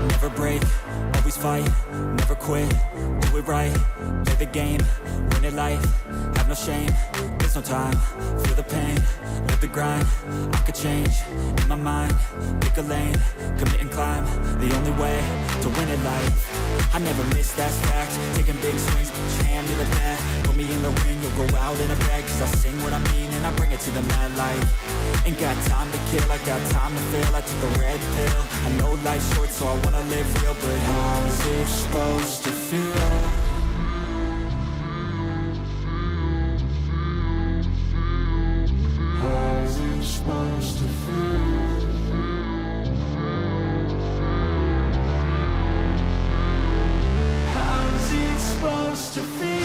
Never break, always fight, never quit, do it right, play the game, win it life, have no shame, there's no time, feel the pain, live the grind, I could change, in my mind, pick a lane, commit and climb, the only way to win it life. I never miss, that's fact, taking big swings, put your hand to the bat, put me in the ring, you'll go out in a bag, cause I sing what I mean and I bring it to the mad light. Ain't got time to kill, I got time to feel, I took the red pill, I know life's short so I wanna live real, but how's it supposed to feel? How's it supposed to feel? How's it supposed to feel?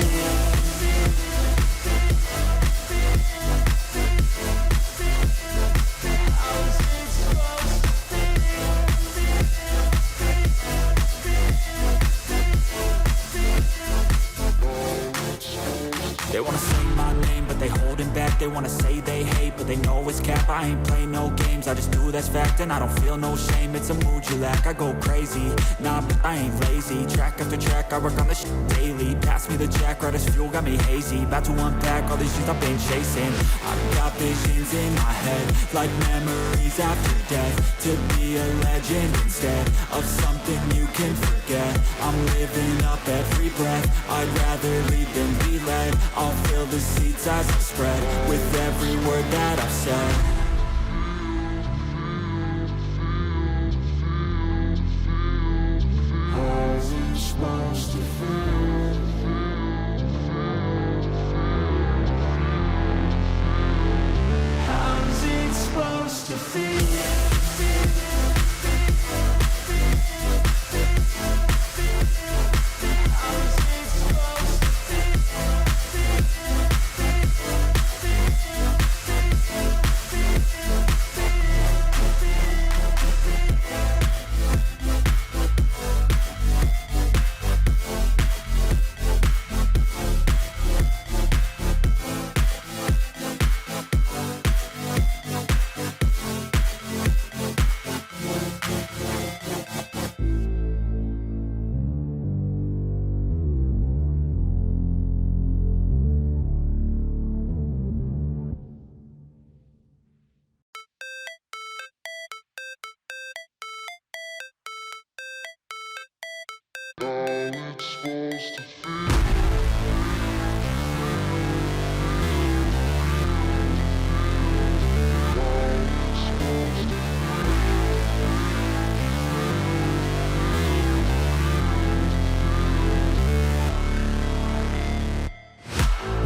They wanna say my name, but they holding back. They wanna say they hate, but they know it's cap. I ain't play no games, I just do that's fact. And I don't feel no shame, it's a mood you lack. I go crazy, nah, but I ain't lazy. Track after track, I work on this shit daily. Pass me the jack, right as fuel, got me hazy. About to unpack all these things I've been chasing. I've got visions in my head, like memories after death. To be a legend instead of something you can forget. I'm living up every breath, I'd rather lead than be led. I'll fill the seats as I spread with every word that I've said. How's it supposed to feel? How's it supposed to feel?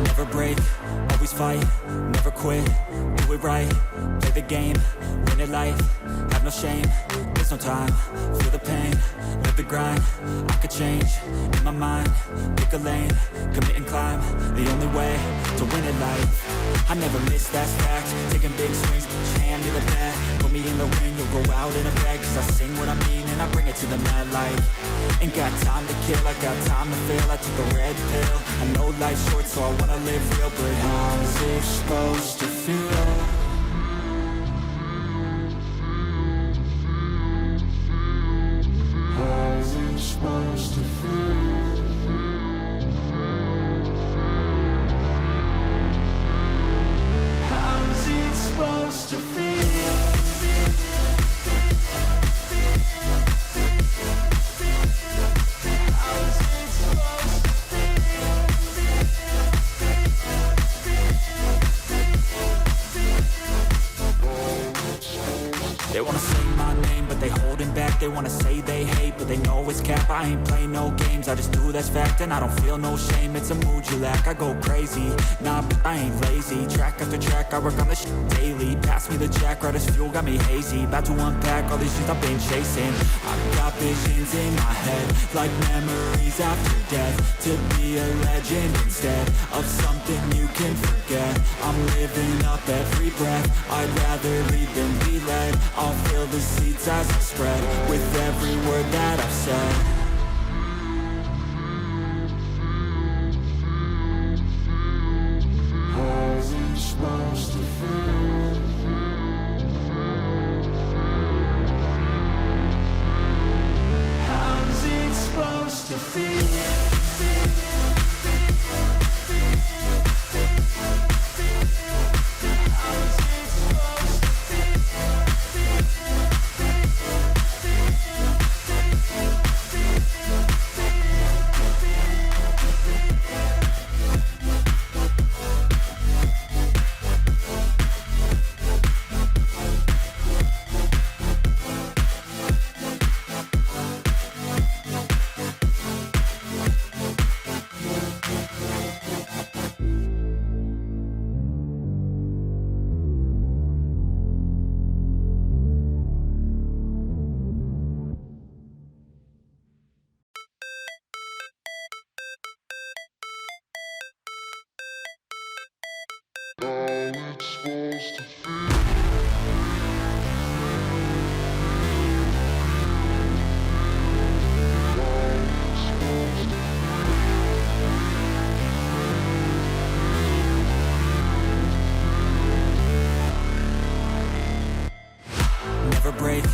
Never break, always fight, never quit, do it right, play the game, win it life, have no shame, there's no time, feel the pain, live the grind, I could change, in my mind, pick a lane, commit and climb, the only way to win it life. I never miss, that's fact, taking big swings, put your hand to the bat, put me in the ring, you'll go out in a bag, cause I sing what I mean and I bring it to the mad light. Ain't got time to kill, I got time to feel, I took the red pill, I know life's short so I wanna live real, but how's it supposed to feel? How's it supposed to feel? How's it supposed to feel? How's it supposed to feel? They wanna say they hate, but they know it's cap. I ain't play no games, I just do that's fact. And I don't feel no shame, it's a mood you lack. I go crazy, nah, but I ain't lazy. Track after track, I work on this shit daily. Pass me the jack, right as fuel, got me hazy. About to unpack all these shit I've been chasing. I've got visions in my head, like memories after death. To be a legend instead of something you can forget. I'm living up every breath, I'd rather lead than be led. I'll fill the seats as I spread, with every word that I've said. How's it supposed to feel? How's it supposed to feel? Never break,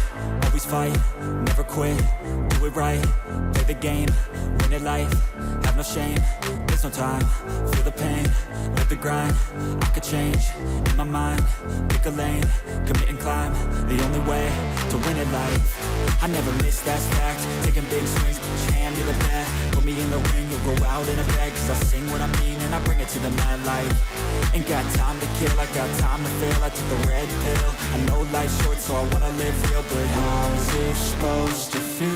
always fight, never quit, do it right, play the game, win it life, have no shame, there's no time, feel the pain, live the grind, I could change, in my mind, pick a lane, commit and climb, the only way to win it life. I never miss, that's fact, taking big swings, put your hand to the bat, put me in the ring, you'll go out in a bag, cause I sing what I mean and I bring it to the mad light. Ain't got time to kill, I got time to feel, I took the red pill, I know life's short so I wanna live real, but how's it supposed to feel?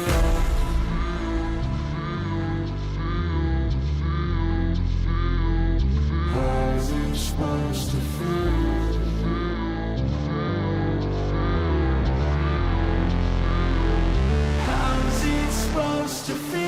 How's it supposed to feel? How's it supposed to feel?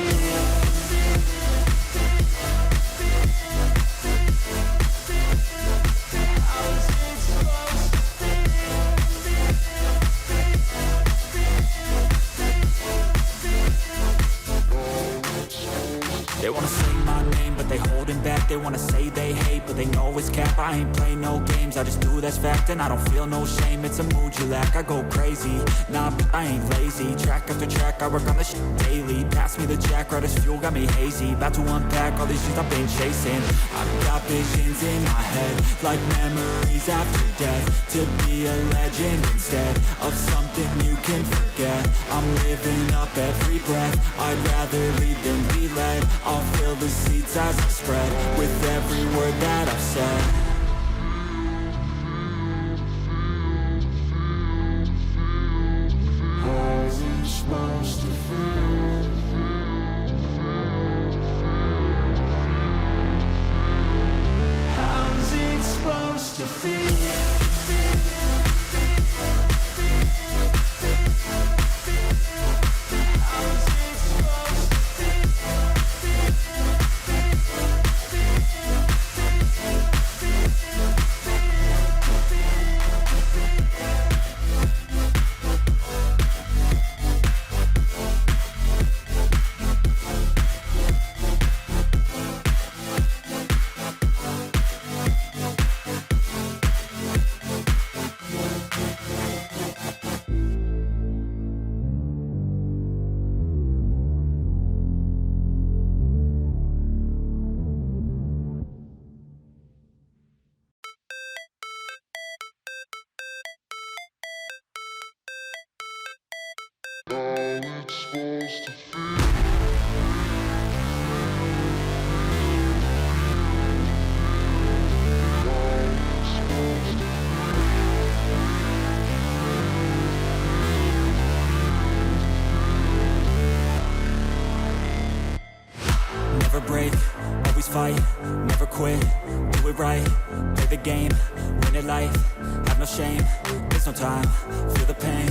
They wanna say my name, but they holding back. They wanna say they hate, but they know it's cap. I ain't play no games, I just do that's fact. And I don't feel no shame, it's a mood you lack. I go crazy, nah, but I ain't lazy. Track after track, I work on this shit daily. Pass me the jack, right as fuel, got me hazy. About to unpack all these shit I've been chasing. I've got visions in my head, like memories after death. To be a legend instead of something you can forget. I'm living up every breath, I'd rather lead than be led. I'll fill the seats as I spread, with every word that I've said. How's it supposed to feel? How's it supposed to feel? Always fight, never quit, do it right, play the game, win it life, have no shame, there's no time, feel the pain,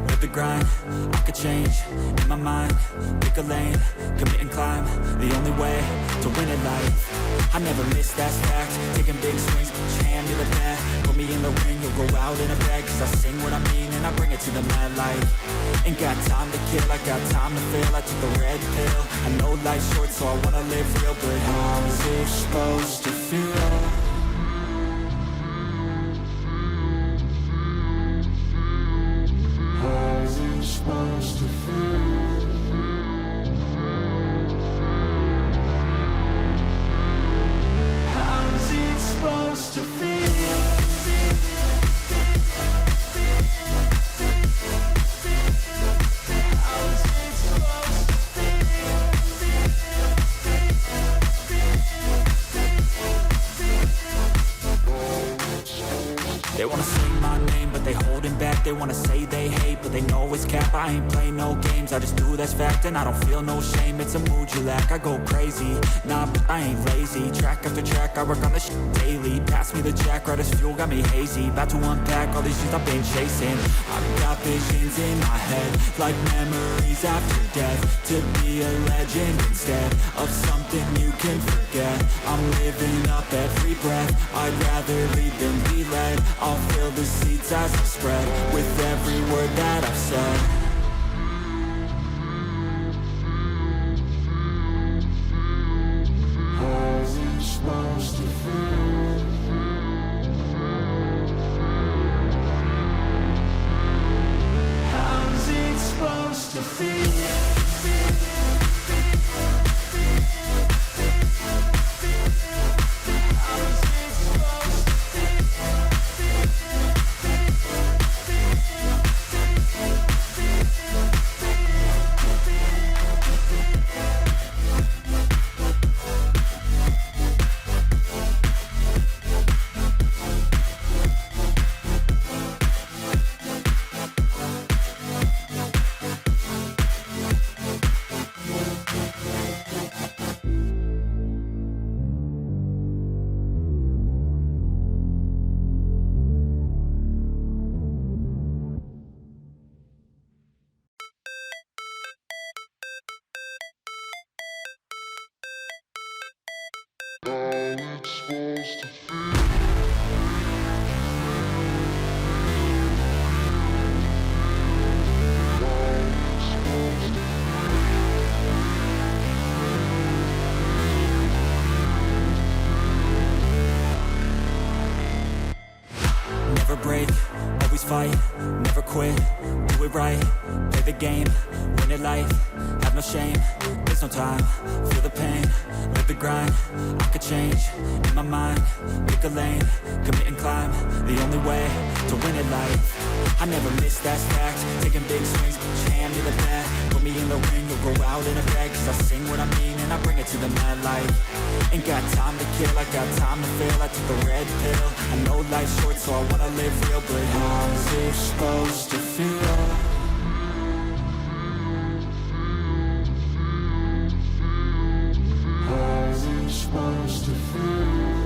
live the grind, I could change, in my mind, pick a lane, commit and climb, the only way to win at life. I never miss, that's fact, taking big swings, put your hand to the bat, put me in the ring, you'll go out in a bag, cause I sing what I mean and I bring it to the mad light. Ain't got time to kill, I got time to feel, I took the red pill, I know life's short so I wanna live real, but how's it supposed to feel? How's it supposed to feel? How's it supposed to feel? They wanna say my name, but they holding back. They wanna say they hate, but they know it's cap. I ain't play no games, I just do, that's fact. And I don't feel no shame, it's a mood you lack. I go crazy, nah, but I ain't lazy. Track after track, I work on this shit daily. Pass me the jack, right as fuel, got me hazy. About to unpack all these things I've been chasing. I've got visions in my head, like memories after death. To be a legend instead of something you can forget. I'm living up every breath, I'd rather lead than be led. I'll fill the seats as I spread with every word that I've said. How's it supposed to feel? How's it supposed to feel? Never break, always fight, never quit, do it right, play the game, win it life, have no shame, there's no time, feel the pain, live the grind, I could change, in my mind, pick a lane, commit and climb, the only way to win at life. I never miss, that's fact, taking big swings, put your hand to the bat, put me in the ring, you'll go out in a bag, cause I sing what I mean and I bring it to the mad light. Ain't got time to kill, I got time to feel, I took the red pill, I know life's short so I wanna live real, but how's it supposed to feel? How's it supposed to feel?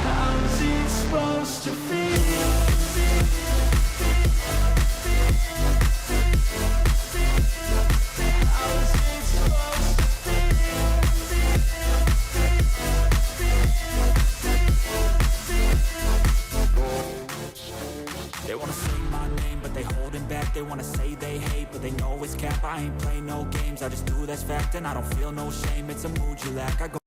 How's it supposed to feel? They wanna say my name, but they holding back. They wanna say they hate, but they know it's cap. I ain't play no games, I just do, that's fact. And I don't feel no shame, it's a mood you lack. I go